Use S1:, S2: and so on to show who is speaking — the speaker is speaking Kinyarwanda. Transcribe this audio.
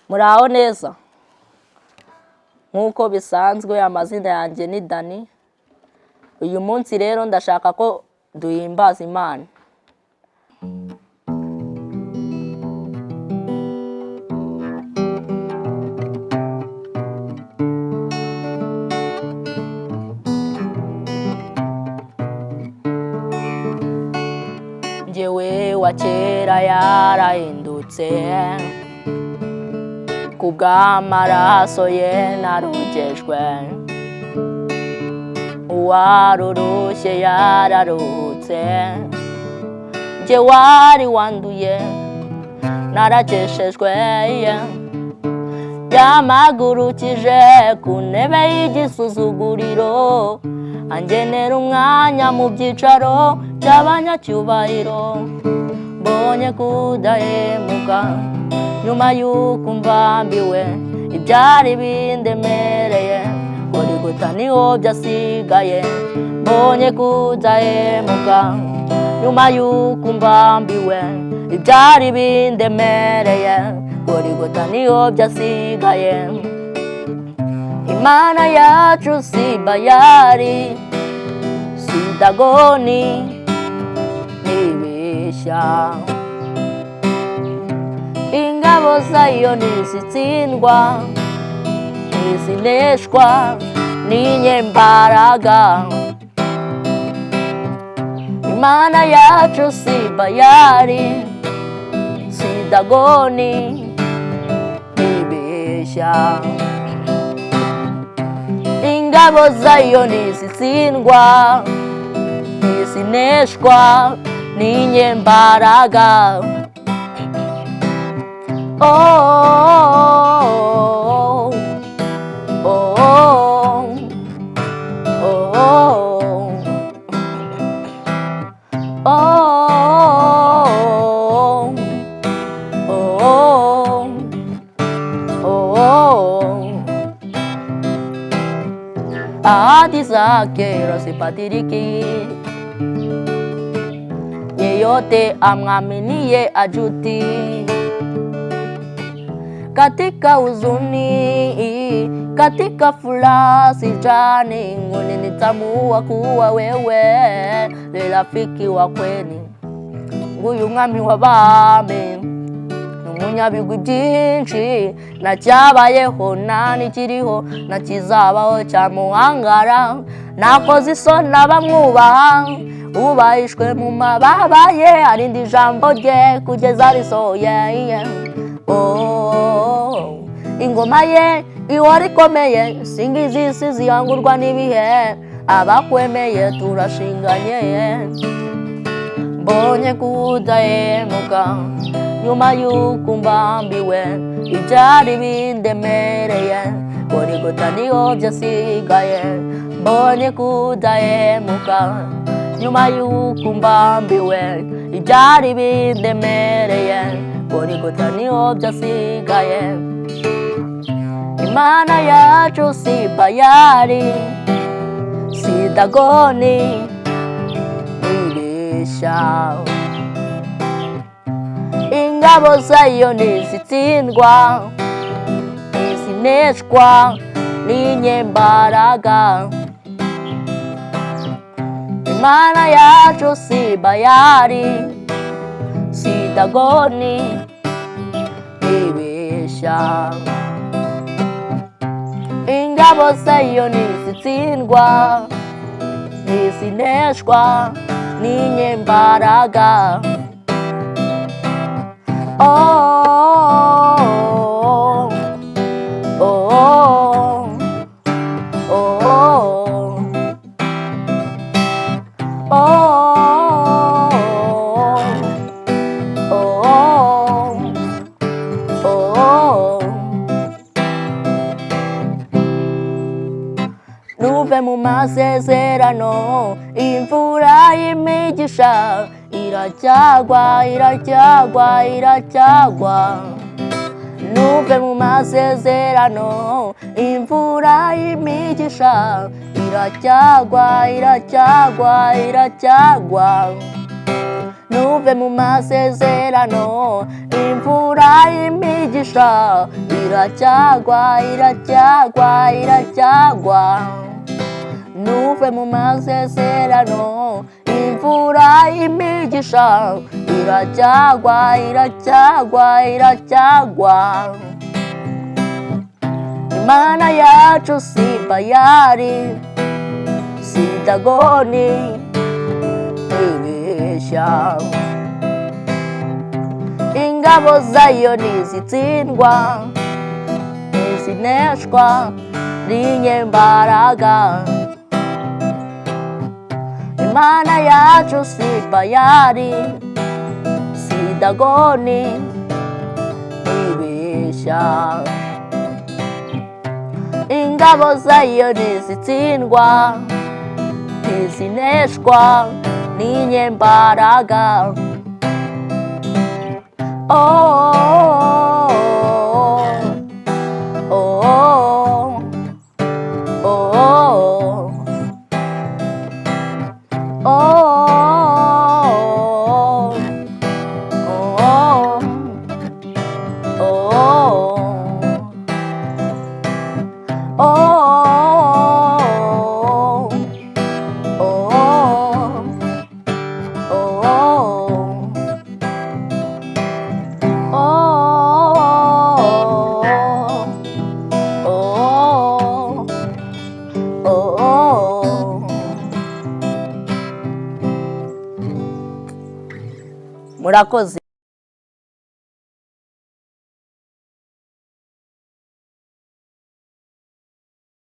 S1: Muraho neza nk'uko bisanzwe amazina yanjye ni Dani. Uyu munsi rero ndashaka ko duhimbaza Imana. Njyewe wa kera yarahindutse, kubw'amaraso ye narogejwe, uwarurushye yararuhutse. Njye wari wanduye narakeshejwe, yamagurukije ku ntebe y'igisuzuguriro, angenera umwanya mu byicaro by'abanyacyubahiro. Mbonye kudahemuka nyuma y'uko mbambiwe ibyari bindemereye, Golgota niho byasigaye. Mbonye kudahemuka nyuma y'uko mbambiwe ibyari bindemereye, Golgota niho byasigaye. Imana yacu si Bayali, si Dagoni, ntibeshya. Ingabo zayo ntizitsindwa, ntizineshwa n'inyembaraga. Imana yacu si Bayali, si Dagoni, ntibeshya. Ingabo zayo ntizitsindwa, ntizineshwa n'inyembaraga. Oh, oh, oh, oh, oh. Ahadi zake rasipatiriki, yeyote amwaminie ajuti. Katika huzuni, katika furaha sijani, nguni nitamua kuwa wewe ni rafiki wa kweli. Nguyu mwami w'abami n'umunyabigwi byinshi, na cyabayeho nta nikiriho na kizabaho cyamuhangara. Nakoze isoni abamwubaha, ubahishwe mu mababa ye, arinda ijambo rye kugeza risohoye. Oh, ingoma ye ihora ikomeye, singiza isi zihangurwa n'ibihe, abakwemeye turashinganye. Mbonye kudahemuka nyuma y'uko mbambiwe ibyari bindemereye, Golgota niho byasigaye. Mbonye kudahemuka nyuma y'uko mbambiwe ibyari bindemereye, Golgota niho byasigaye. Imana yacu si Bayali, si Dagoni, ntibeshya. Ingabo zayo ntizitsindwa, ntizineshwa n'inyembaraga. Imana yacu si Bayali, si Dagoni, ntibeshya. Ingabo zayo ntizitsindwa, ntizineshwa n'inyembaraga. Oh, oh, oh, oh, oh, oh, oh. Nuve mu masezerano, imvura y'imigisha iracyagwa, iracyagwa, iracyagwa. Nuve mu masezerano, imvura y'imigisha iracyagwa, iracyagwa, iracyagwa. ntuve mu masezerano, imvura y'imigisha iracyagwa, iracyagwa, iracyagwa. Ntuve mu masezerano, imvura y'imigisha iracyagwa, iracyagwa, iracyagwa. Imana yacu si bayari, si dagoni ibeshya. Ingabo zayo ntizitsindwa, ntizineshwa n'inyembaraga. Imana yacu si bayari, si dagoni ibeshya. Ingabo zayo ntizitsindwa, ntizineshwa n'inyembaraga. Oh, oh, oh, oh, murakoze.